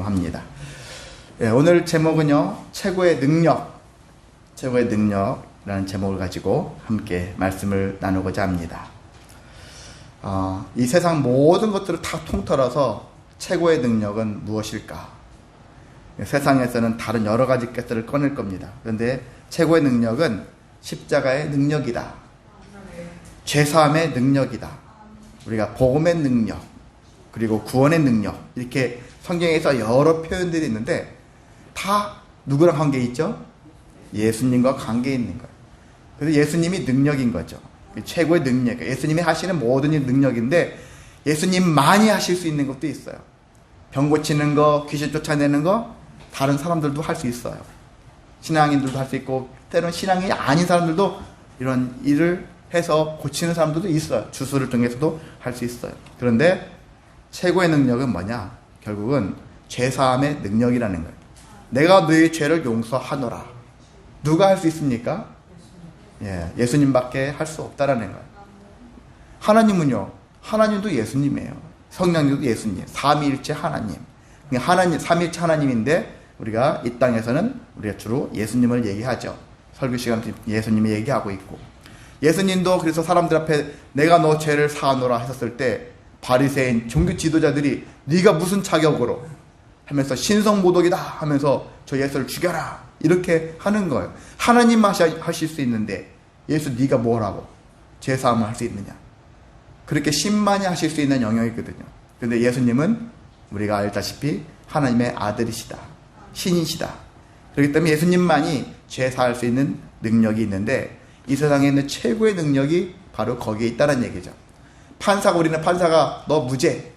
합니다. 예, 오늘 제목은요, 최고의 능력이라는 제목을 가지고 함께 말씀을 나누고자 합니다. 이 세상 모든 것들을 다 통틀어서 최고의 능력은 무엇일까? 세상에서는 다른 여러 가지 것들을 꺼낼 겁니다. 그런데 최고의 능력은 십자가의 능력이다. 죄사함의 능력이다. 우리가 복음의 능력, 그리고 구원의 능력, 이렇게 성경에서 여러 표현들이 있는데 다 누구랑 관계 있죠? 예수님과 관계 있는 거예요. 그래서 예수님이 능력인 거죠. 최고의 능력. 예수님이 하시는 모든 일 능력인데 예수님만이 하실 수 있는 것도 있어요. 병 고치는 거, 귀신 쫓아내는 거 다른 사람들도 할 수 있어요. 신앙인들도 할 수 있고 때로는 신앙이 아닌 사람들도 이런 일을 해서 고치는 사람들도 있어요. 주술을 통해서도 할 수 있어요. 그런데 최고의 능력은 뭐냐? 결국은 죄사함의 능력이라는 거예요. 내가 너의 죄를 용서하노라. 누가 할 수 있습니까? 예수님밖에 할 수 없다라는 거예요. 하나님은요, 하나님도 예수님이에요. 성령님도 예수님, 삼위일체 하나님. 삼위일체 하나님인데 우리가 이 땅에서는 우리가 주로 예수님을 얘기하죠. 설교 시간에 예수님이 얘기하고 있고, 예수님도 그래서 사람들 앞에 내가 너 죄를 사하노라 하셨을 때 바리새인 종교 지도자들이 네가 무슨 자격으로 하면서 신성모독이다 하면서 저 예수를 죽여라 이렇게 하는 거예요. 하나님만 하실 수 있는데 예수 네가 뭐라고 죄사함을 할 수 있느냐. 그렇게 신만이 하실 수 있는 영역이거든요. 그런데 예수님은 우리가 알다시피 하나님의 아들이시다, 신이시다. 그렇기 때문에 예수님만이 죄 사할 수 있는 능력이 있는데 이 세상에 있는 최고의 능력이 바로 거기에 있다는 얘기죠. 우리는 판사가 너 무죄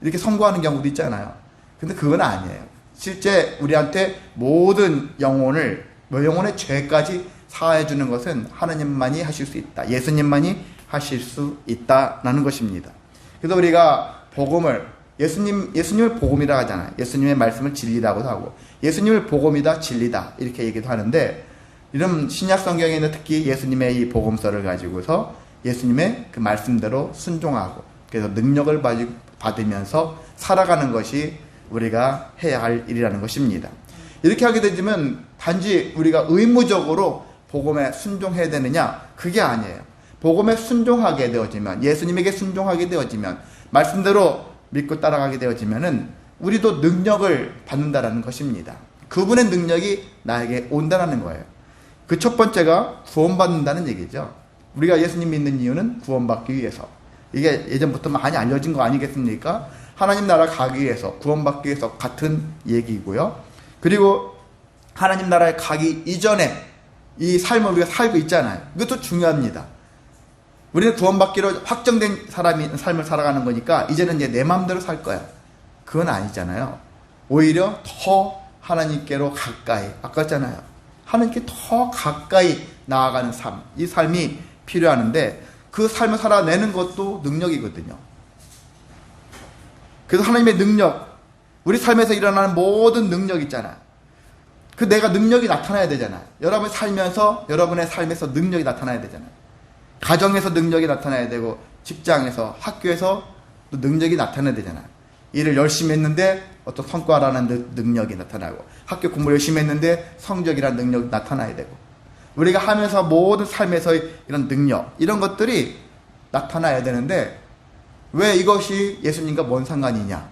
이렇게 선고하는 경우도 있잖아요. 근데 그건 아니에요. 실제 우리한테 모든 영혼의 죄까지 사해 주는 것은 하나님만이 하실 수 있다. 예수님만이 하실 수 있다라는 것입니다. 그래서 우리가 복음을 예수님을 복음이라 하잖아요. 예수님의 말씀을 진리라고도 하고 예수님을 복음이다, 진리다 이렇게 얘기도 하는데 이런 신약 성경에 있는 특히 예수님의 이 복음서를 가지고서 예수님의 그 말씀대로 순종하고 그래서 능력을 받으면서 살아가는 것이 우리가 해야 할 일이라는 것입니다. 이렇게 하게 되면 단지 우리가 의무적으로 복음에 순종해야 되느냐? 그게 아니에요. 복음에 순종하게 되어지면, 예수님에게 순종하게 되어지면, 말씀대로 믿고 따라가게 되어지면은 우리도 능력을 받는다라는 것입니다. 그분의 능력이 나에게 온다라는 거예요. 그 첫 번째가 구원받는다는 얘기죠. 우리가 예수님 믿는 이유는 구원받기 위해서. 이게 예전부터 많이 알려진 거 아니겠습니까? 하나님 나라 가기 위해서, 구원받기 위해서 같은 얘기고요. 그리고 하나님 나라에 가기 이전에 이 삶을 우리가 살고 있잖아요. 이것도 중요합니다. 우리는 구원받기로 확정된 삶을 살아가는 거니까 이제는 이제 내 마음대로 살 거야. 그건 아니잖아요. 오히려 더 하나님께로 가까이, 아까 했잖아요. 하나님께 더 가까이 나아가는 삶, 이 삶이 필요하는데 그 삶을 살아내는 것도 능력이거든요. 그래서 하나님의 능력, 우리 삶에서 일어나는 모든 능력 있잖아요. 그 내가 능력이 나타나야 되잖아요. 여러분이 살면서 여러분의 삶에서 능력이 나타나야 되잖아요. 가정에서 능력이 나타나야 되고 직장에서, 학교에서 또 능력이 나타나야 되잖아요. 일을 열심히 했는데 어떤 성과라는 능력이 나타나고 학교 공부 열심히 했는데 성적이라는 능력이 나타나야 되고 우리가 하면서 모든 삶에서의 이런 능력, 이런 것들이 나타나야 되는데 왜 이것이 예수님과 뭔 상관이냐?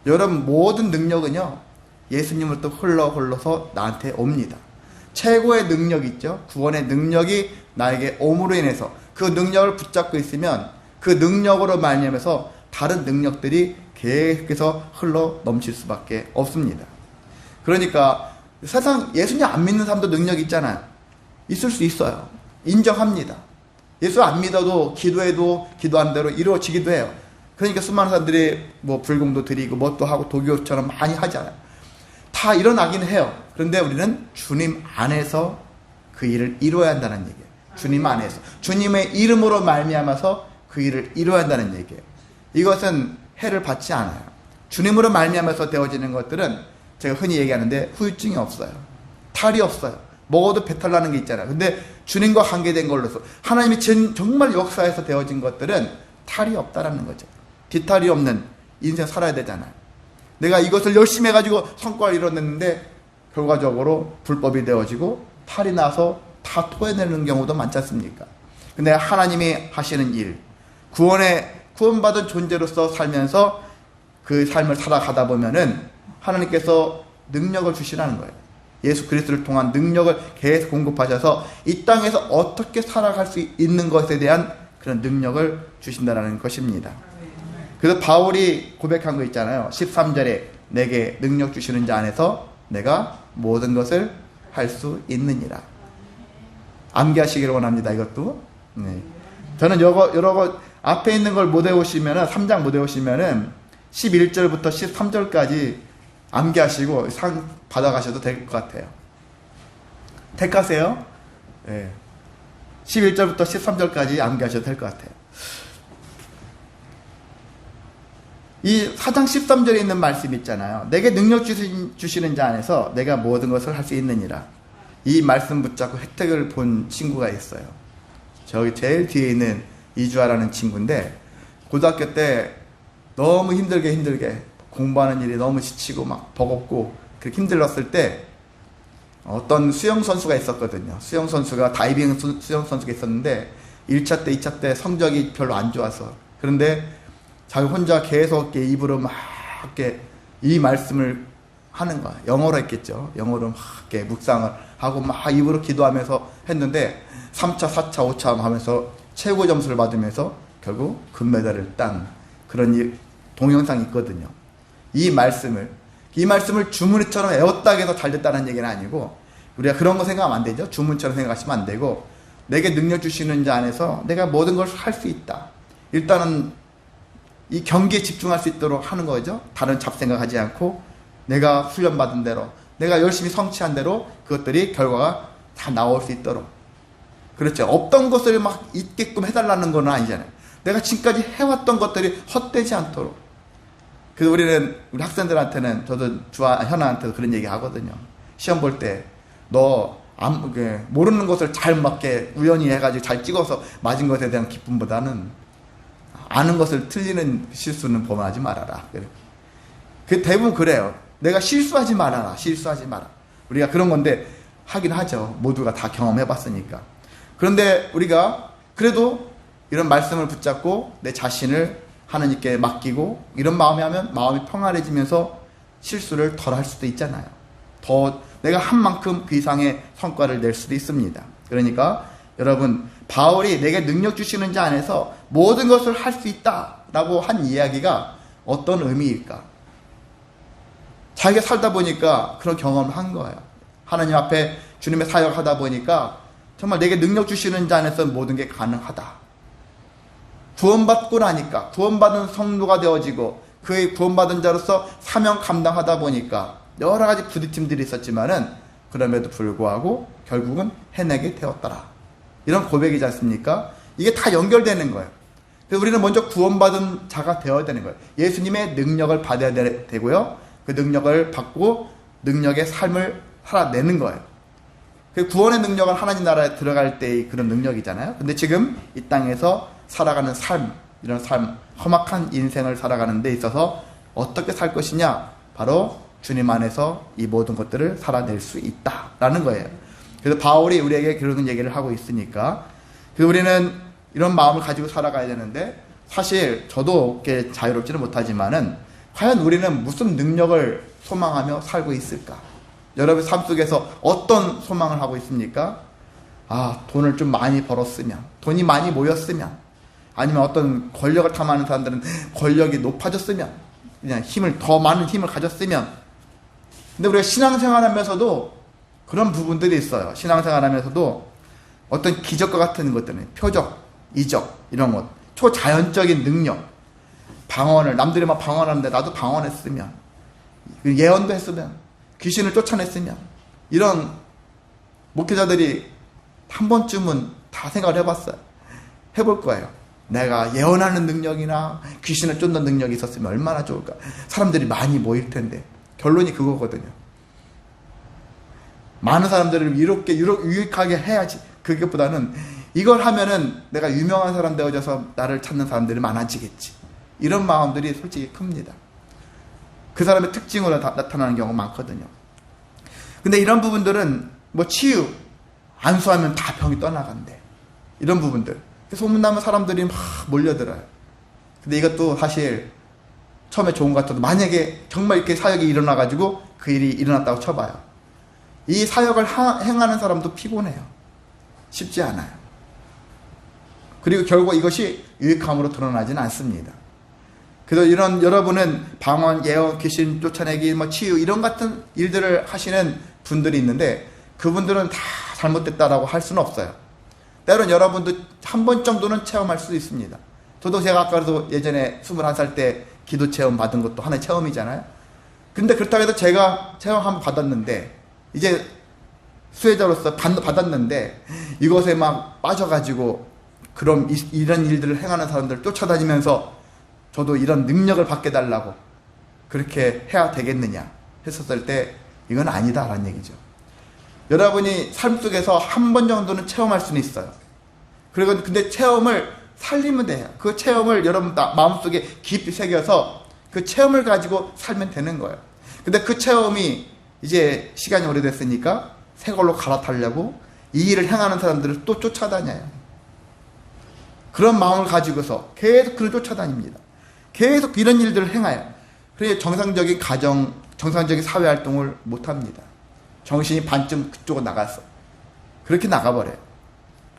여러분 모든 능력은요 예수님을 또 흘러서 나한테 옵니다. 최고의 능력 있죠? 구원의 능력이 나에게 옴으로 인해서 그 능력을 붙잡고 있으면 그 능력으로 말미암아서 다른 능력들이 계속해서 흘러 넘칠 수밖에 없습니다. 그러니까 세상 예수님 안 믿는 사람도 능력이 있잖아요. 있을 수 있어요. 인정합니다. 예수 안 믿어도 기도해도 기도한 대로 이루어지기도 해요. 그러니까 수많은 사람들이 뭐 불공도 드리고 뭣도 하고 도교처럼 많이 하잖아요. 다 일어나긴 해요. 그런데 우리는 주님 안에서 그 일을 이루어야 한다는 얘기예요. 주님 안에서. 주님의 이름으로 말미암아서 그 일을 이루어야 한다는 얘기예요. 이것은 해를 받지 않아요. 주님으로 말미암아서 되어지는 것들은 제가 흔히 얘기하는데 후유증이 없어요. 탈이 없어요. 먹어도 배탈 나는 게 있잖아요. 근데 주님과 관계된 걸로서 하나님이 정말 역사에서 되어진 것들은 탈이 없다라는 거죠. 뒤탈이 없는 인생 살아야 되잖아요. 내가 이것을 열심히 해가지고 성과를 이뤄냈는데 결과적으로 불법이 되어지고 탈이 나서 다 토해내는 경우도 많지 않습니까? 근데 하나님이 하시는 일, 구원받은 존재로서 살면서 그 삶을 살아가다 보면은 하나님께서 능력을 주시라는 거예요. 예수 그리스도를 통한 능력을 계속 공급하셔서 이 땅에서 어떻게 살아갈 수 있는 것에 대한 그런 능력을 주신다는 것입니다. 그래서 바울이 고백한 거 있잖아요. 13절에 내게 능력 주시는 자 안에서 내가 모든 것을 할 수 있느니라. 암기하시기를 원합니다. 이것도. 네. 저는 여러 거 앞에 있는 걸 못 외우시면은 3장 못 외우시면은 11절부터 13절까지 암기하시고 상 받아가셔도 될 것 같아요. 택하세요. 네. 11절부터 13절까지 암기하셔도 될 것 같아요. 이 4장 13절에 있는 말씀 있잖아요. 내게 능력 주시는 자 안에서 내가 모든 것을 할 수 있느니라. 이 말씀 붙잡고 혜택을 본 친구가 있어요. 저기 제일 뒤에 있는 이주아라는 친구인데 고등학교 때 너무 힘들게 공부하는 일이 너무 지치고 막 버겁고 그렇게 힘들었을 때 어떤 수영선수가 있었거든요. 수영선수가 다이빙 수영선수가 있었는데 1차 때 2차 때 성적이 별로 안 좋아서 그런데 자기 혼자 계속 이렇게 입으로 막 이렇게 이 말씀을 하는 거야. 영어로 했겠죠. 영어로 막 이렇게 묵상을 하고 막 입으로 기도하면서 했는데 3차, 4차, 5차 하면서 최고 점수를 받으면서 결국 금메달을 딴 그런 동영상이 있거든요. 이 말씀을 주문처럼 애웠다고 해서 잘 됐다는 얘기는 아니고 우리가 그런 거 생각하면 안 되죠. 주문처럼 생각하시면 안 되고 내게 능력 주시는 자 안에서 내가 모든 걸 할 수 있다. 일단은 이 경기에 집중할 수 있도록 하는 거죠. 다른 잡생각하지 않고 내가 훈련받은 대로 내가 열심히 성취한 대로 그것들이 결과가 다 나올 수 있도록 그렇죠. 없던 것을 막 있게끔 해달라는 건 아니잖아요. 내가 지금까지 해왔던 것들이 헛되지 않도록. 그래서 우리 학생들한테는 저도 현아한테도 그런 얘기 하거든요. 시험 볼 때 너 모르는 것을 잘 맞게 우연히 해가지고 잘 찍어서 맞은 것에 대한 기쁨보다는 아는 것을 틀리는 실수는 범하지 말아라. 그 대부분 그래요. 내가 실수하지 말아라. 우리가 그런 건데 하긴 하죠. 모두가 다 경험해봤으니까. 그런데 우리가 그래도 이런 말씀을 붙잡고 내 자신을 하나님께 맡기고 이런 마음이 하면 마음이 평안해지면서 실수를 덜 할 수도 있잖아요. 더 내가 한 만큼 그 이상의 성과를 낼 수도 있습니다. 그러니까 여러분 바울이 내게 능력 주시는 자 안에서 모든 것을 할 수 있다라고 한 이야기가 어떤 의미일까? 자기가 살다 보니까 그런 경험을 한 거예요. 하나님 앞에 주님의 사역하다 보니까 정말 내게 능력 주시는 자 안에서 모든 게 가능하다. 구원받고 나니까 구원받은 성도가 되어지고 그의 구원받은 자로서 사명 감당하다 보니까 여러 가지 부딪힘들이 있었지만은 그럼에도 불구하고 결국은 해내게 되었더라. 이런 고백이지 않습니까? 이게 다 연결되는 거예요. 그래서 우리는 먼저 구원받은 자가 되어야 되는 거예요. 예수님의 능력을 받아야 되고요. 그 능력을 받고 능력의 삶을 살아내는 거예요. 그 구원의 능력은 하나님 나라에 들어갈 때의 그런 능력이잖아요. 근데 지금 이 땅에서 살아가는 삶, 이런 삶, 험악한 인생을 살아가는 데 있어서 어떻게 살 것이냐? 바로 주님 안에서 이 모든 것들을 살아낼 수 있다라는 거예요. 그래서 바울이 우리에게 그런 얘기를 하고 있으니까 우리는 이런 마음을 가지고 살아가야 되는데 사실 저도 그렇게 자유롭지는 못하지만은 과연 우리는 무슨 능력을 소망하며 살고 있을까? 여러분 삶 속에서 어떤 소망을 하고 있습니까? 돈을 좀 많이 벌었으면, 돈이 많이 모였으면, 아니면 어떤 권력을 탐하는 사람들은 권력이 높아졌으면, 그냥 더 많은 힘을 가졌으면. 근데 우리가 신앙생활 하면서도 그런 부분들이 있어요. 신앙생활 하면서도 어떤 기적과 같은 것들은 표적, 이적, 이런 것, 초자연적인 능력, 방언을, 남들이 막 방언하는데 나도 방언했으면, 예언도 했으면, 귀신을 쫓아냈으면, 이런 목회자들이 한 번쯤은 다 생각을 해봤어요. 해볼 거예요. 내가 예언하는 능력이나 귀신을 쫓는 능력이 있었으면 얼마나 좋을까. 사람들이 많이 모일 텐데. 결론이 그거거든요. 많은 사람들을 이렇게 유익하게 해야지. 그것보다는 이걸 하면은 내가 유명한 사람 되어져서 나를 찾는 사람들이 많아지겠지. 이런 마음들이 솔직히 큽니다. 그 사람의 특징으로 나타나는 경우가 많거든요. 근데 이런 부분들은 뭐 치유, 안수하면 다 병이 떠나간대. 이런 부분들. 소문나면 사람들이 막 몰려들어요. 근데 이것도 사실 처음에 좋은 것 같아도 만약에 정말 이렇게 사역이 일어나가지고 그 일이 일어났다고 쳐봐요. 이 사역을 행하는 사람도 피곤해요. 쉽지 않아요. 그리고 결국 이것이 유익함으로 드러나지는 않습니다. 그래서 이런 여러분은 방언, 예언, 귀신 쫓아내기, 뭐 치유 이런 같은 일들을 하시는 분들이 있는데 그분들은 다 잘못됐다라고 할 수는 없어요. 때로는 여러분도 한 번 정도는 체험할 수도 있습니다. 저도 제가 아까도 예전에 21살 때 기도 체험 받은 것도 하나의 체험이잖아요. 근데 그렇다고 해서 제가 체험 한번 받았는데 이제 수혜자로서 받았는데 이것에 막 빠져가지고 그럼 이런 일들을 행하는 사람들을 쫓아다니면서 저도 이런 능력을 받게 달라고 그렇게 해야 되겠느냐 했었을 때 이건 아니다라는 얘기죠. 여러분이 삶 속에서 한 번 정도는 체험할 수는 있어요. 그리고 근데 체험을 살리면 돼요. 그 체험을 여러분 마음속에 깊이 새겨서 그 체험을 가지고 살면 되는 거예요. 근데 그 체험이 이제 시간이 오래됐으니까 새 걸로 갈아타려고 이 일을 행하는 사람들을 또 쫓아다녀요. 그런 마음을 가지고서 계속 그를 쫓아다닙니다. 계속 이런 일들을 행해요. 그래서 정상적인 가정, 정상적인 사회활동을 못합니다. 정신이 반쯤 그쪽으로 나갔어. 그렇게 나가버려요.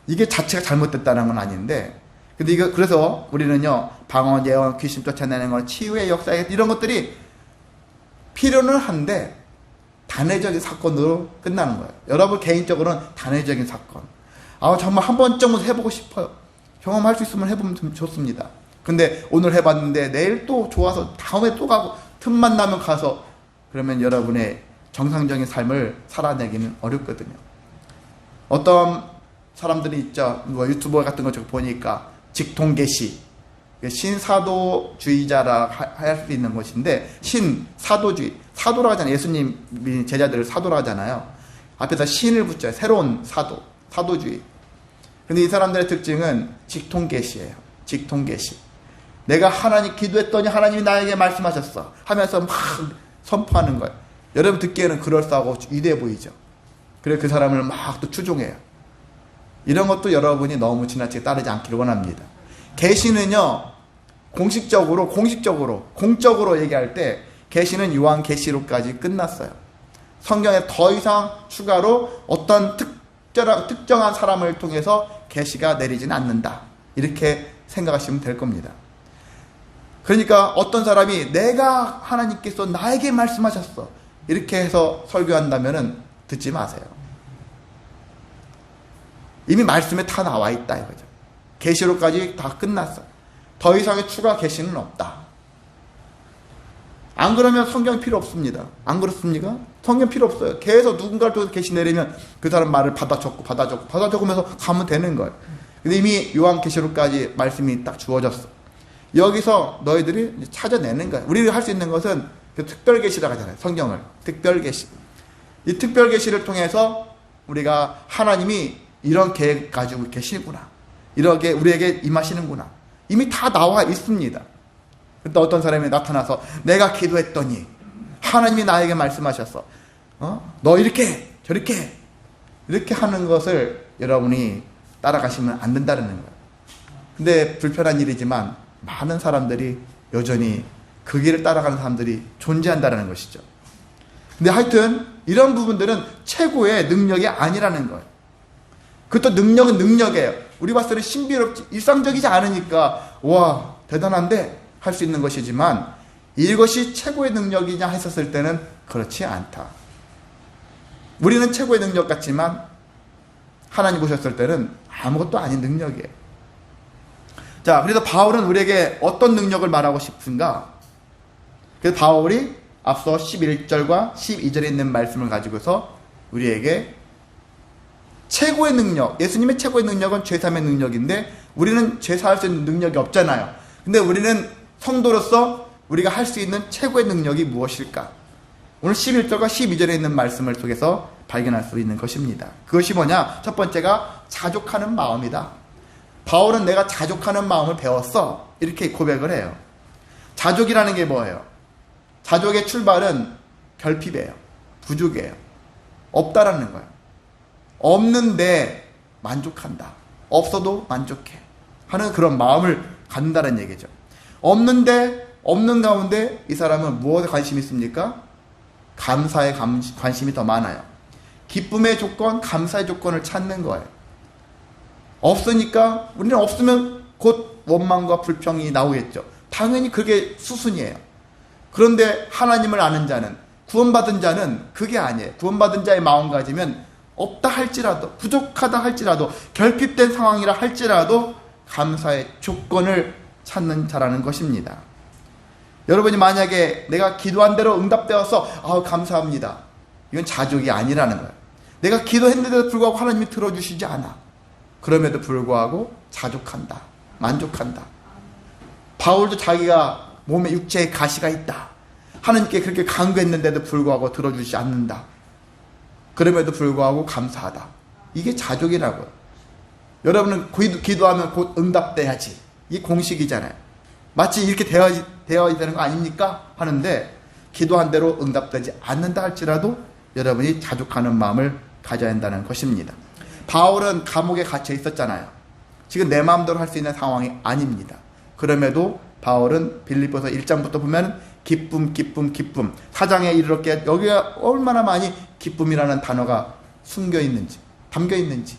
이게 자체가 잘못됐다는 건 아닌데, 근데 이거, 그래서 우리는요, 방언, 예언, 귀신 쫓아내는 건 치유의 역사, 이런 것들이 필요는 한데, 단회적인 사건으로 끝나는 거예요. 여러분 개인적으로는 단회적인 사건. 정말 한 번쯤은 해보고 싶어요. 경험할 수 있으면 해보면 좋습니다. 근데 오늘 해봤는데 내일 또 좋아서 다음에 또 가고 틈만 나면 가서 그러면 여러분의 정상적인 삶을 살아내기는 어렵거든요. 어떤 사람들이 있죠. 뭐 유튜버 같은 거 보니까 직통계시, 신사도주의자라 할 수 있는 것인데 신사도주의, 사도라고 하잖아요. 예수님 제자들을 사도라고 하잖아요. 앞에서 신을 붙여요. 새로운 사도, 사도주의. 근데 이 사람들의 특징은 직통계시예요. 직통계시. 내가 하나님 기도했더니 하나님이 나에게 말씀하셨어 하면서 막 선포하는 거예요. 여러분 듣기에는 그럴싸하고 위대해 보이죠. 그래서 그 사람을 막 또 추종해요. 이런 것도 여러분이 너무 지나치게 따르지 않기를 원합니다. 계시는요, 공적으로 얘기할 때 계시는 요한계시록까지 끝났어요. 성경에 더 이상 추가로 어떤 특정한 사람을 통해서 계시가 내리지는 않는다. 이렇게 생각하시면 될 겁니다. 그러니까 어떤 사람이 내가 하나님께서 나에게 말씀하셨어 이렇게 해서 설교한다면은 듣지 마세요. 이미 말씀에 다 나와 있다 이거죠. 계시록까지 다 끝났어. 더 이상의 추가 계시는 없다. 안 그러면 성경 필요 없습니다. 안 그렇습니까? 성경 필요 없어요. 계속 누군가를 통해서 계시 내리면 그 사람 말을 받아 적으면서 가면 되는 거예요. 근데 이미 요한계시록까지 말씀이 딱 주어졌어. 여기서 너희들이 찾아내는 거예요. 우리가 할 수 있는 것은 그 특별계시라고 하잖아요. 성경을. 특별계시. 이 특별계시를 통해서 우리가 하나님이 이런 계획 가지고 계시구나. 이렇게 우리에게 임하시는구나. 이미 다 나와 있습니다. 근데 어떤 사람이 나타나서 내가 기도했더니 하나님이 나에게 말씀하셨어. 너 이렇게 저렇게 이렇게 하는 것을 여러분이 따라가시면 안 된다는 거예요. 근데 불편한 일이지만 많은 사람들이 여전히 그 길을 따라가는 사람들이 존재한다는 것이죠. 근데 하여튼 이런 부분들은 최고의 능력이 아니라는 거예요. 그것도 능력은 능력이에요. 우리 봤을 때는 신비롭지 일상적이지 않으니까 와 대단한데 할 수 있는 것이지만 이것이 최고의 능력이냐 했었을 때는 그렇지 않다. 우리는 최고의 능력 같지만 하나님 보셨을 때는 아무것도 아닌 능력이에요. 자, 그래서 바울은 우리에게 어떤 능력을 말하고 싶은가? 그래서 바울이 앞서 11절과 12절에 있는 말씀을 가지고서 우리에게 최고의 능력, 예수님의 최고의 능력은 죄사함의 능력인데 우리는 죄사할 수 있는 능력이 없잖아요. 근데 우리는 성도로서 우리가 할 수 있는 최고의 능력이 무엇일까? 오늘 11절과 12절에 있는 말씀을 통해서 발견할 수 있는 것입니다. 그것이 뭐냐? 첫 번째가 자족하는 마음이다. 바울은 내가 자족하는 마음을 배웠어. 이렇게 고백을 해요. 자족이라는 게 뭐예요? 자족의 출발은 결핍이에요. 부족이에요. 없다라는 거예요. 없는데 만족한다. 없어도 만족해. 하는 그런 마음을 갖는다는 얘기죠. 없는데, 없는 가운데 이 사람은 무엇에 관심이 있습니까? 감사에 관심이 더 많아요. 기쁨의 조건, 감사의 조건을 찾는 거예요. 없으니까, 우리는 없으면 곧 원망과 불평이 나오겠죠. 당연히 그게 수순이에요. 그런데 하나님을 아는 자는, 구원받은 자는 그게 아니에요. 구원받은 자의 마음가짐은 없다 할지라도, 부족하다 할지라도, 결핍된 상황이라 할지라도 감사의 조건을 찾는 자라는 것입니다. 여러분이 만약에 내가 기도한 대로 응답되어서 감사합니다. 이건 자족이 아니라는 거예요. 내가 기도했는데도 불구하고 하나님이 들어주시지 않아. 그럼에도 불구하고 자족한다. 만족한다. 바울도 자기가 몸에 육체에 가시가 있다. 하나님께 그렇게 간구했는데도 불구하고 들어주시지 않는다. 그럼에도 불구하고 감사하다. 이게 자족이라고요. 여러분은 기도하면 곧 응답돼야지. 이 공식이잖아요. 마치 이렇게 되어야 되는 거 아닙니까? 하는데 기도한 대로 응답되지 않는다 할지라도 여러분이 자족하는 마음을 가져야 한다는 것입니다. 바울은 감옥에 갇혀 있었잖아요. 지금 내 마음대로 할 수 있는 상황이 아닙니다. 그럼에도 바울은 빌립보서 1장부터 보면 기쁨, 기쁨, 기쁨. 4장에 이르렀기에 여기가 얼마나 많이 기쁨이라는 단어가 숨겨 있는지, 담겨 있는지.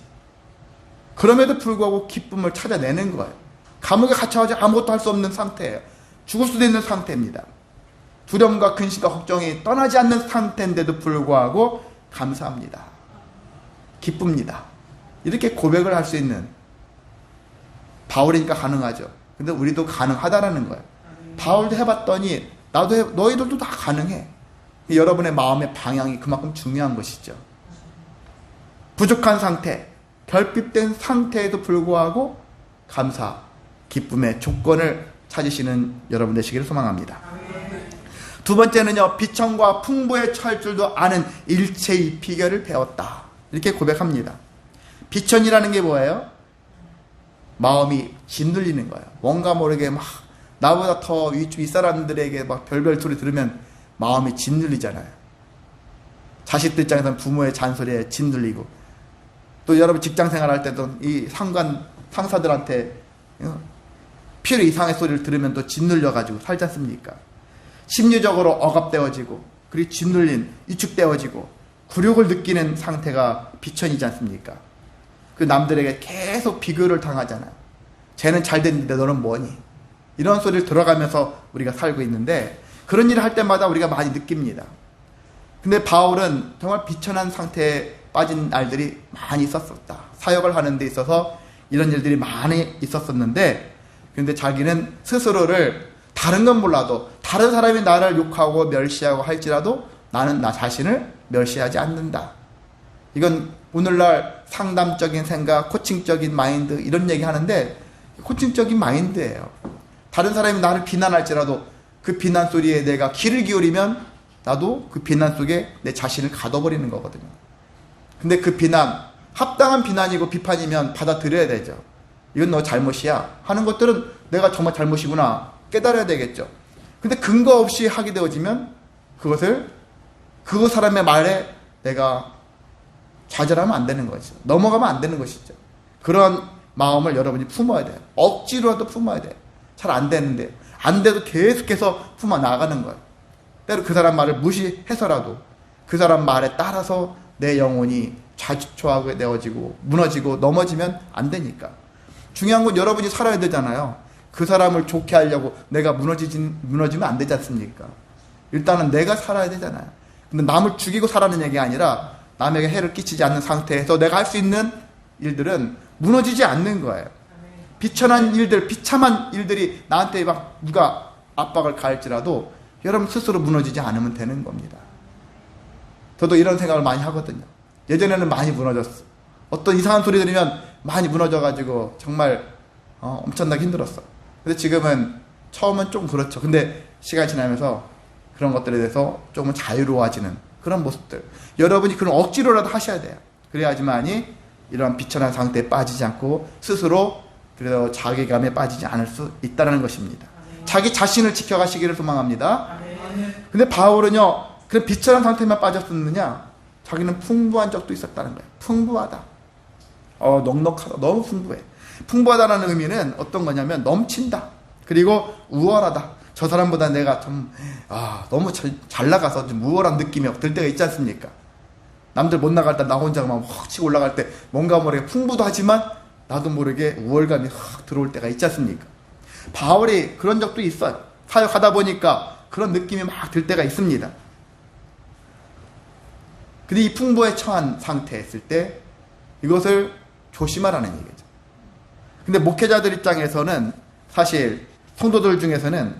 그럼에도 불구하고 기쁨을 찾아내는 거예요. 감옥에 갇혀가지고 아무것도 할 수 없는 상태예요. 죽을 수도 있는 상태입니다. 두려움과 근심과 걱정이 떠나지 않는 상태인데도 불구하고 감사합니다. 기쁩니다. 이렇게 고백을 할 수 있는 바울이니까 가능하죠. 근데 우리도 가능하다라는 거예요. 바울도 해봤더니 나도 너희들도 다 가능해. 여러분의 마음의 방향이 그만큼 중요한 것이죠. 부족한 상태, 결핍된 상태에도 불구하고 감사, 기쁨의 조건을 찾으시는 여러분 되시기를 소망합니다. 두 번째는요, 비천과 풍부에 처할 줄도 아는 일체의 비결을 배웠다. 이렇게 고백합니다. 비천이라는 게 뭐예요? 마음이 짓눌리는 거예요. 뭔가 모르게 막 나보다 더 윗사람들에게 막 별별 소리 들으면 마음이 짓눌리잖아요. 자식들 입장에서는 부모의 잔소리에 짓눌리고, 또 여러분 직장 생활할 때도 이 상사들한테 필요 이상의 소리를 들으면 또 짓눌려가지고 살지 않습니까? 심리적으로 억압되어지고, 그리고 짓눌린, 위축되어지고, 굴욕을 느끼는 상태가 비천이지 않습니까? 그 남들에게 계속 비교를 당하잖아요. 쟤는 잘 됐는데 너는 뭐니? 이런 소리를 들어가면서 우리가 살고 있는데, 그런 일을 할 때마다 우리가 많이 느낍니다. 근데 바울은 정말 비천한 상태에 빠진 날들이 많이 있었었다. 사역을 하는 데 있어서 이런 일들이 많이 있었었는데, 근데 자기는 스스로를 다른 건 몰라도 다른 사람이 나를 욕하고 멸시하고 할지라도 나는 나 자신을 멸시하지 않는다. 이건 오늘날 상담적인 생각, 코칭적인 마인드 이런 얘기 하는데 코칭적인 마인드예요. 다른 사람이 나를 비난할지라도 그 비난 소리에 내가 귀를 기울이면 나도 그 비난 속에 내 자신을 가둬버리는 거거든요. 근데 그 비난, 합당한 비난이고 비판이면 받아들여야 되죠. 이건 너 잘못이야 하는 것들은 내가 정말 잘못이구나 깨달아야 되겠죠. 근데 근거 없이 하게 되어지면 그것을 그 사람의 말에 내가 좌절하면 안 되는 거죠. 넘어가면 안 되는 것이죠. 그런 마음을 여러분이 품어야 돼요. 억지로라도 품어야 돼요. 잘 안 되는데, 안 돼도 계속해서 품어 나가는 거예요. 때로 그 사람 말을 무시해서라도 그 사람 말에 따라서 내 영혼이 자주초하게 되어지고 무너지고 넘어지면 안 되니까. 중요한 건 여러분이 살아야 되잖아요. 그 사람을 좋게 하려고 내가 무너지면 안 되지 않습니까? 일단은 내가 살아야 되잖아요. 근데 남을 죽이고 살아는 얘기가 아니라 남에게 해를 끼치지 않는 상태에서 내가 할 수 있는 일들은 무너지지 않는 거예요. 비천한 일들, 비참한 일들이 나한테 막 누가 압박을 가할지라도 여러분 스스로 무너지지 않으면 되는 겁니다. 저도 이런 생각을 많이 하거든요. 예전에는 많이 무너졌어. 어떤 이상한 소리 들으면 많이 무너져가지고 정말 엄청나게 힘들었어. 근데 지금은 처음은 좀 그렇죠. 근데 시간이 지나면서 그런 것들에 대해서 조금 자유로워지는 그런 모습들. 여러분이 그런 억지로라도 하셔야 돼요. 그래야지만이 이런 비천한 상태에 빠지지 않고 스스로 그래서 자괴감에 빠지지 않을 수 있다는 것입니다. 자기 자신을 지켜가시기를 소망합니다. 근데 바울은요, 그런 비천한 상태만 빠졌었느냐? 자기는 풍부한 적도 있었다는 거예요. 풍부하다. 넉넉하다. 너무 풍부해. 풍부하다라는 의미는 어떤 거냐면 넘친다. 그리고 우월하다. 저 사람보다 내가 좀 너무 잘 나가서 좀 우월한 느낌이 들 때가 있지 않습니까? 남들 못 나갈 때 나 혼자 막 확 치고 올라갈 때 뭔가 모르게 풍부도 하지만 나도 모르게 우월감이 확 들어올 때가 있지 않습니까? 바울이 그런 적도 있어요. 사역하다 보니까 그런 느낌이 막 들 때가 있습니다. 근데 이 풍부에 처한 상태에 있을 때 이것을 조심하라는 얘기죠. 근데 목회자들 입장에서는 사실 성도들 중에서는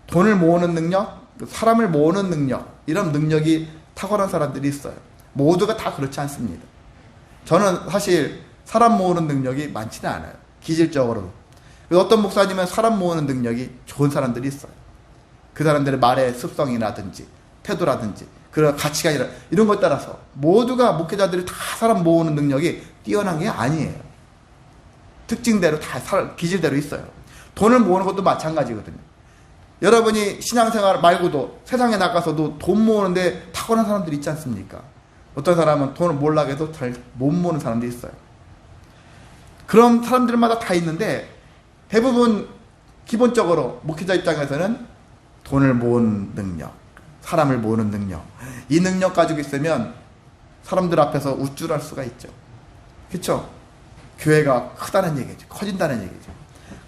돈을 모으는 능력, 사람을 모으는 능력, 이런 능력이 탁월한 사람들이 있어요. 모두가 다 그렇지 않습니다. 저는 사실 사람 모으는 능력이 많지는 않아요. 기질적으로도. 어떤 목사님은 사람 모으는 능력이 좋은 사람들이 있어요. 그 사람들의 말의 습성이라든지 태도라든지 그런 가치관이라 이런 것 따라서 모두가 목회자들이 다 사람 모으는 능력이 뛰어난 게 아니에요. 특징대로 다 기질대로 있어요. 돈을 모으는 것도 마찬가지거든요. 여러분이 신앙생활 말고도 세상에 나가서도 돈 모으는데 탁월한 사람들이 있지 않습니까? 어떤 사람은 돈을 모으려고 해도 잘 못 모으는 사람들이 있어요. 그런 사람들마다 다 있는데 대부분 기본적으로 목회자 입장에서는 돈을 모으는 능력, 사람을 모으는 능력, 이 능력 가지고 있으면 사람들 앞에서 우쭐할 수가 있죠. 그렇죠? 교회가 크다는 얘기죠. 커진다는 얘기죠.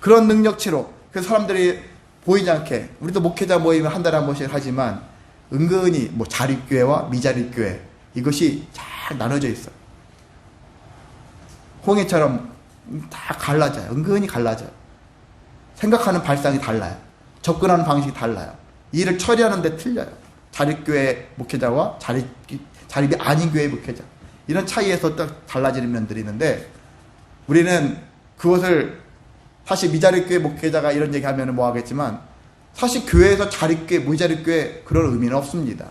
그런 능력치로 그 사람들이 보이지 않게 우리도 목회자 모임을 한 달에 한 번씩 하지만 은근히 뭐 자립교회와 미자립교회 이것이 잘 나눠져 있어요. 홍해처럼 다 갈라져요. 은근히 갈라져요. 생각하는 발상이 달라요. 접근하는 방식이 달라요. 일을 처리하는 데 틀려요. 자립교회 목회자와 자립이 아닌 교회 목회자. 이런 차이에서 딱 달라지는 면들이 있는데 우리는 그것을 사실 미자립교회 목회자가 이런 얘기 하면 뭐 하겠지만 사실 교회에서 자립교회, 무자립교회 그런 의미는 없습니다.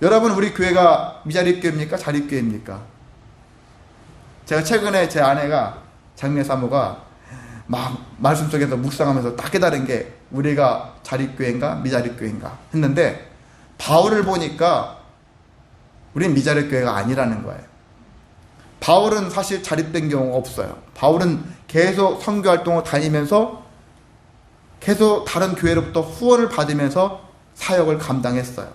여러분 우리 교회가 미자립교회입니까? 자립교회입니까? 제가 최근에 제 아내가 장례 사모가 막 말씀 속에서 묵상하면서 딱 깨달은 게 우리가 자립교회인가 미자립교회인가 했는데 바울을 보니까 우린 미자립교회가 아니라는 거예요. 바울은 사실 자립된 경우가 없어요. 바울은 계속 선교활동을 다니면서 계속 다른 교회로부터 후원을 받으면서 사역을 감당했어요.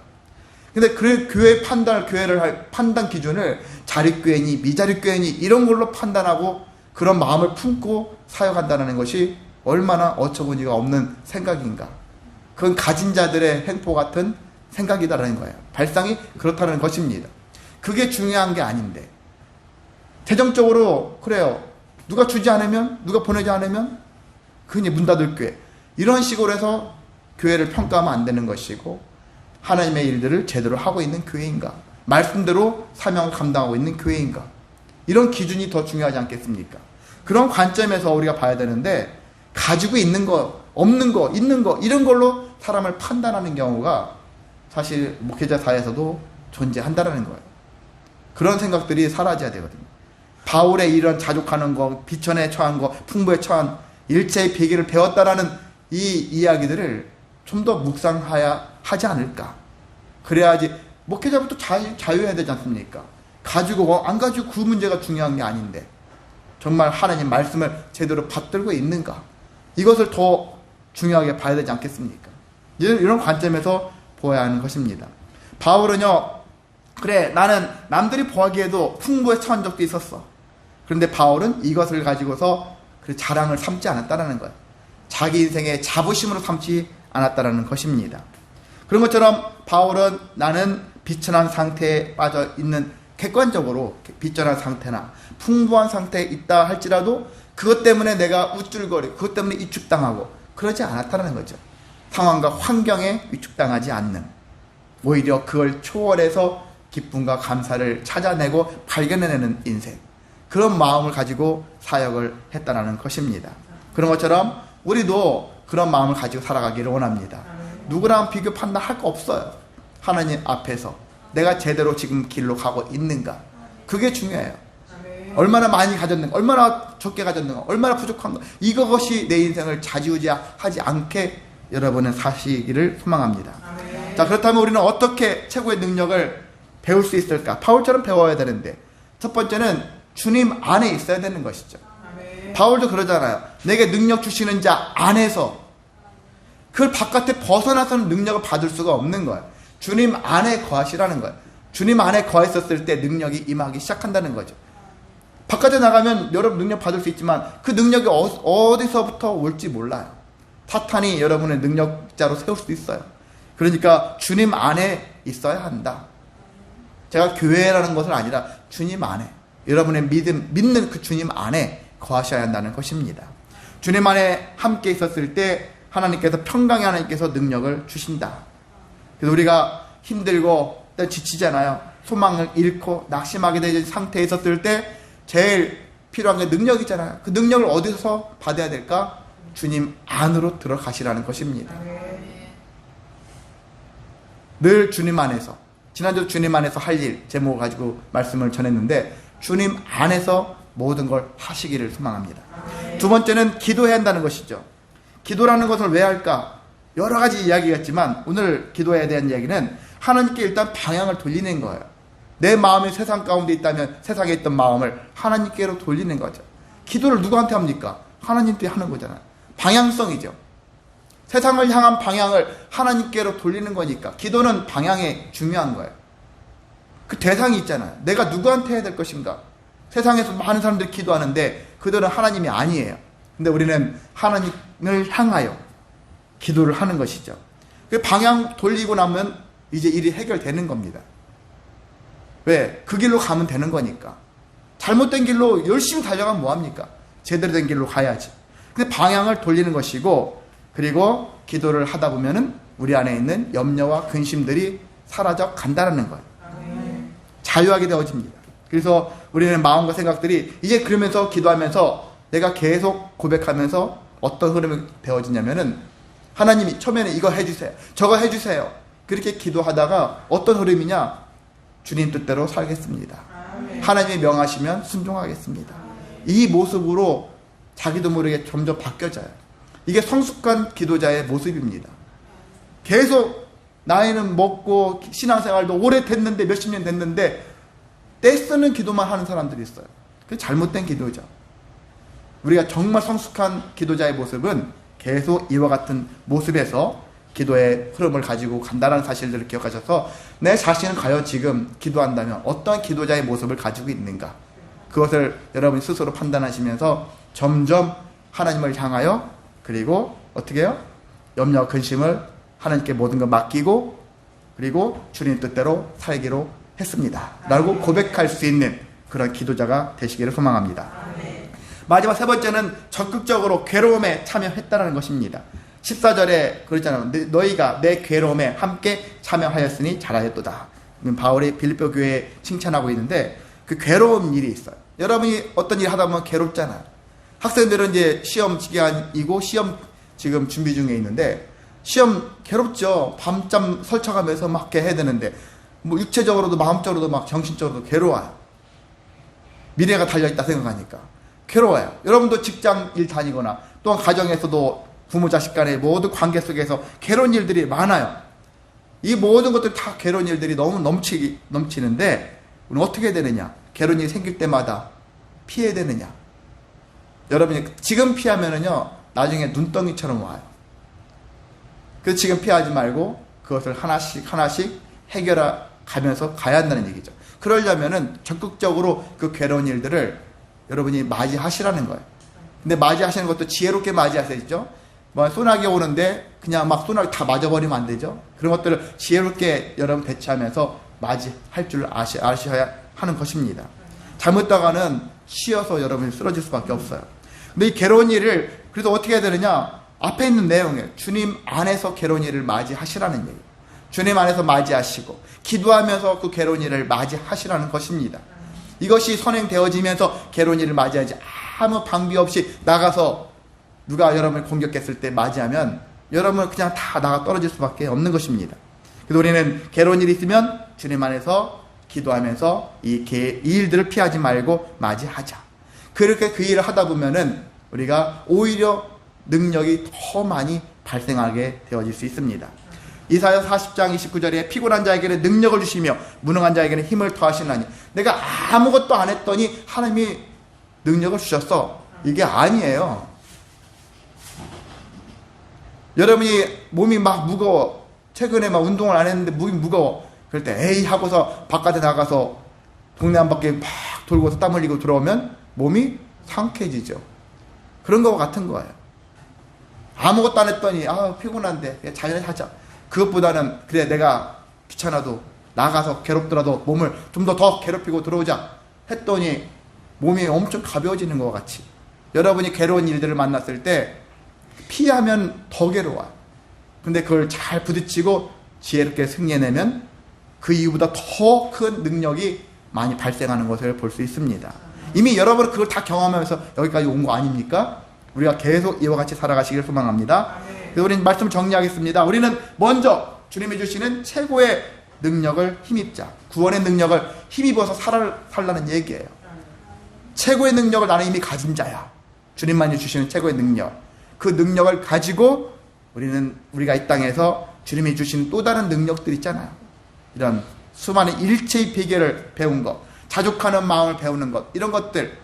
근데 그 교회 교회를 할 판단 기준을 자립교회니 미자립교회니 이런 걸로 판단하고 그런 마음을 품고 사역한다는 것이 얼마나 어처구니가 없는 생각인가. 그건 가진 자들의 행포 같은 생각이다라는 거예요. 발상이 그렇다는 것입니다. 그게 중요한 게 아닌데 재정적으로 그래요. 누가 주지 않으면 누가 보내지 않으면 그냥 문 닫을 교회 이런 식으로 해서 교회를 평가하면 안 되는 것이고 하나님의 일들을 제대로 하고 있는 교회인가 말씀대로 사명을 감당하고 있는 교회인가 이런 기준이 더 중요하지 않겠습니까? 그런 관점에서 우리가 봐야 되는데 가지고 있는 거 없는 거 있는 거 이런 걸로 사람을 판단하는 경우가 사실 목회자 사회에서도 존재한다는 거예요. 그런 생각들이 사라져야 되거든요. 바울의 이런 자족하는 거, 비천에 처한 거, 풍부에 처한 일체의 비결을 배웠다라는 이 이야기들을 좀 더 묵상해야 하지 않을까. 그래야지 목회자부터 자유해야 되지 않습니까? 가지고 안 가지고 그 문제가 중요한 게 아닌데 정말 하나님 말씀을 제대로 받들고 있는가. 이것을 더 중요하게 봐야 되지 않겠습니까? 이런 관점에서 보아야 하는 것입니다. 바울은요. 그래 나는 남들이 보기에도 풍부에 처한 적도 있었어. 그런데 바울은 이것을 가지고서 자랑을 삼지 않았다는 거예요. 자기 인생의 자부심으로 삼지 않았다는 것입니다. 그런 것처럼 바울은 나는 비천한 상태에 빠져 있는 객관적으로 비천한 상태나 풍부한 상태에 있다 할지라도 그것 때문에 내가 우쭐거리고 그것 때문에 위축당하고 그러지 않았다는 거죠. 상황과 환경에 위축당하지 않는 오히려 그걸 초월해서 기쁨과 감사를 찾아내고 발견해내는 인생 그런 마음을 가지고 사역을 했다는 것입니다. 그런 것처럼 우리도 그런 마음을 가지고 살아가기를 원합니다. 누구랑 비교 판단할 거 없어요. 하나님 앞에서 내가 제대로 지금 길로 가고 있는가 그게 중요해요. 얼마나 많이 가졌는가 얼마나 적게 가졌는가 얼마나 부족한가 이것이 내 인생을 좌지우지하지 않게 여러분은 사시기를 소망합니다. 자, 그렇다면 우리는 어떻게 최고의 능력을 배울 수 있을까? 바울처럼 배워야 되는데, 첫 번째는 주님 안에 있어야 되는 것이죠. 바울도 그러잖아요. 내게 능력 주시는 자 안에서, 그걸 바깥에 벗어나서는 능력을 받을 수가 없는 거예요. 주님 안에 거하시라는 거예요. 주님 안에 거했었을 때 능력이 임하기 시작한다는 거죠. 바깥에 나가면 여러분 능력 받을 수 있지만 그 능력이 어디서부터 올지 몰라요. 사탄이 여러분의 능력자로 세울 수도 있어요. 그러니까 주님 안에 있어야 한다. 제가 교회라는 것은 아니라 주님 안에, 여러분의 믿는 그 주님 안에 거하셔야 한다는 것입니다. 주님 안에 함께 있었을 때 하나님께서 평강의 하나님께서 능력을 주신다. 그래서 우리가 힘들고 지치잖아요. 소망을 잃고 낙심하게 되는 상태에 있었을 때 제일 필요한 게 능력이잖아요. 그 능력을 어디서 받아야 될까? 주님 안으로 들어가시라는 것입니다. 늘 주님 안에서, 지난주 주님 안에서 할 일 제목을 가지고 말씀을 전했는데 주님 안에서 모든 걸 하시기를 소망합니다. 두 번째는 기도해야 한다는 것이죠. 기도라는 것을 왜 할까? 여러 가지 이야기가 있지만 오늘 기도해야 되는 이야기는 하나님께 일단 방향을 돌리는 거예요. 내 마음이 세상 가운데 있다면 세상에 있던 마음을 하나님께로 돌리는 거죠. 기도를 누구한테 합니까? 하나님께 하는 거잖아요. 방향성이죠. 세상을 향한 방향을 하나님께로 돌리는 거니까 기도는 방향이 중요한 거예요. 그 대상이 있잖아요. 내가 누구한테 해야 될 것인가? 세상에서 많은 사람들이 기도하는데 그들은 하나님이 아니에요. 근데 우리는 하나님을 향하여 기도를 하는 것이죠. 그 방향 돌리고 나면 이제 일이 해결되는 겁니다. 왜? 그 길로 가면 되는 거니까. 잘못된 길로 열심히 달려가면 뭐합니까? 제대로 된 길로 가야지. 근데 방향을 돌리는 것이고, 그리고 기도를 하다 보면은 우리 안에 있는 염려와 근심들이 사라져 간다는 거예요. 자유하게 되어집니다. 그래서 우리는 마음과 생각들이 이제 그러면서 기도하면서 내가 계속 고백하면서 어떤 흐름이 되어지냐면은 하나님이 처음에는 이거 해주세요. 저거 해주세요. 그렇게 기도하다가 어떤 흐름이냐? 주님 뜻대로 살겠습니다. 하나님이 명하시면 순종하겠습니다. 이 모습으로 자기도 모르게 점점 바뀌어져요. 이게 성숙한 기도자의 모습입니다. 계속 나이는 먹고 신앙생활도 오래 됐는데 몇십 년 됐는데 떼쓰는 기도만 하는 사람들이 있어요. 그게 잘못된 기도죠. 우리가 정말 성숙한 기도자의 모습은 계속 이와 같은 모습에서 기도의 흐름을 가지고 간다는 사실들을 기억하셔서 내 자신은 과연 지금 기도한다면 어떤 기도자의 모습을 가지고 있는가, 그것을 여러분이 스스로 판단하시면서 점점 하나님을 향하여, 그리고 어떻게 해요? 염려와 근심을 하나님께 모든 걸 맡기고 그리고 주님 뜻대로 살기로 했습니다 라고 고백할 수 있는 그런 기도자가 되시기를 소망합니다. 마지막 세 번째는 적극적으로 괴로움에 참여했다는 것입니다. 14절에 그랬잖아요. 너희가 내 괴로움에 함께 참여하였으니 잘하였도다. 바울이 빌립보 교회에 칭찬하고 있는데 그 괴로운 일이 있어요. 여러분이 어떤 일 하다 보면 괴롭잖아요. 학생들은 이제 시험 기간이고 시험 지금 준비 중에 있는데 시험 괴롭죠. 밤잠 설쳐가면서 막 이렇게 해야 되는데 뭐 육체적으로도 마음적으로도 막 정신적으로도 괴로워요. 미래가 달려있다 생각하니까 괴로워요. 여러분도 직장 일 다니거나 또한 가정에서도 부모 자식 간의 모든 관계 속에서 괴로운 일들이 많아요. 이 모든 것들 다 괴로운 일들이 너무 넘치는데 우리는 어떻게 되느냐? 괴로운 일이 생길 때마다 피해야 되느냐? 여러분이 지금 피하면은요 나중에 눈덩이처럼 와요. 그래서 지금 피하지 말고 그것을 하나씩 하나씩 해결하면서 가야 한다는 얘기죠. 그러려면은 적극적으로 그 괴로운 일들을 여러분이 맞이하시라는 거예요. 근데 맞이하시는 것도 지혜롭게 맞이하셔야죠. 뭐 소나기 오는데 그냥 막 소나기 다 맞아버리면 안 되죠. 그런 것들을 지혜롭게 여러분 대처하면서 맞이할 줄 아셔야 하는 것입니다. 잘못다가는 쉬어서 여러분이 쓰러질 수밖에 없어요. 근데 이 괴로운 일을 그래서 어떻게 해야 되느냐? 앞에 있는 내용이에요. 주님 안에서 괴로운 일을 맞이하시라는 얘기예요. 주님 안에서 맞이하시고 기도하면서 그 괴로운 일을 맞이하시라는 것입니다. 이것이 선행되어지면서 괴로운 일을 맞이하지 아무 방비 없이 나가서 누가 여러분을 공격했을 때 맞이하면 여러분은 그냥 다 나가 떨어질 수밖에 없는 것입니다. 그래서 우리는 괴로운 일이 있으면 주님 안에서 기도하면서 이 일들을 피하지 말고 맞이하자. 그렇게 그 일을 하다 보면은 우리가 오히려 능력이 더 많이 발생하게 되어질 수 있습니다. 이사야 40장 29절에 피곤한 자에게는 능력을 주시며 무능한 자에게는 힘을 더하시나니. 내가 아무것도 안 했더니 하나님이 능력을 주셨어. 이게 아니에요. 여러분이 몸이 막 무거워. 최근에 막 운동을 안 했는데 몸이 무거워. 그럴 때 에이 하고서 바깥에 나가서 동네 한 바퀴 막 돌고서 땀 흘리고 들어오면 몸이 상쾌해지죠. 그런 거와 같은 거예요. 아무것도 안 했더니 피곤한데 자연히 하자. 그것보다는 그래 내가 귀찮아도 나가서 괴롭더라도 몸을 좀 더 괴롭히고 들어오자 했더니 몸이 엄청 가벼워지는 것 같이, 여러분이 괴로운 일들을 만났을 때 피하면 더 괴로워요. 근데 그걸 잘 부딪히고 지혜롭게 승리해내면 그 이후보다 더 큰 능력이 많이 발생하는 것을 볼 수 있습니다. 이미 여러분은 그걸 다 경험하면서 여기까지 온 거 아닙니까? 우리가 계속 이와 같이 살아가시길 소망합니다. 그래서 우리는 말씀 정리하겠습니다. 우리는 먼저 주님이 주시는 최고의 능력을 힘입자. 구원의 능력을 힘입어서 살라는 얘기예요. 최고의 능력을 나는 이미 가진 자야. 주님만이 주시는 최고의 능력. 그 능력을 가지고 우리가 이 땅에서 주님이 주신 또 다른 능력들 있잖아요. 이런 수많은 일체의 비결을 배운 것, 자족하는 마음을 배우는 것, 이런 것들,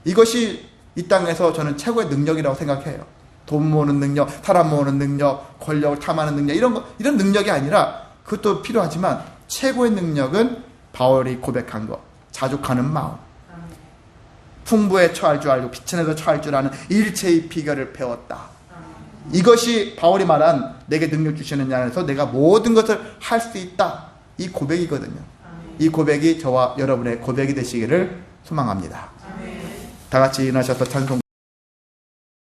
이것이 이 땅에서 저는 최고의 능력이라고 생각해요. 돈 모으는 능력, 사람 모으는 능력, 권력을 탐하는 능력, 이런 능력이 아니라, 그것도 필요하지만 최고의 능력은 바울이 고백한 것, 자족하는 마음, 풍부에 처할 줄 알고 빛에 내서 처할 줄 아는 일체의 비결을 배웠다. 이것이 바울이 말한 내게 능력 주시는 자에서 내가 모든 것을 할 수 있다, 이 고백이거든요. 이 고백이 저와 여러분의 고백이 되시기를 소망합니다. 다 같이 일어나셔서 찬송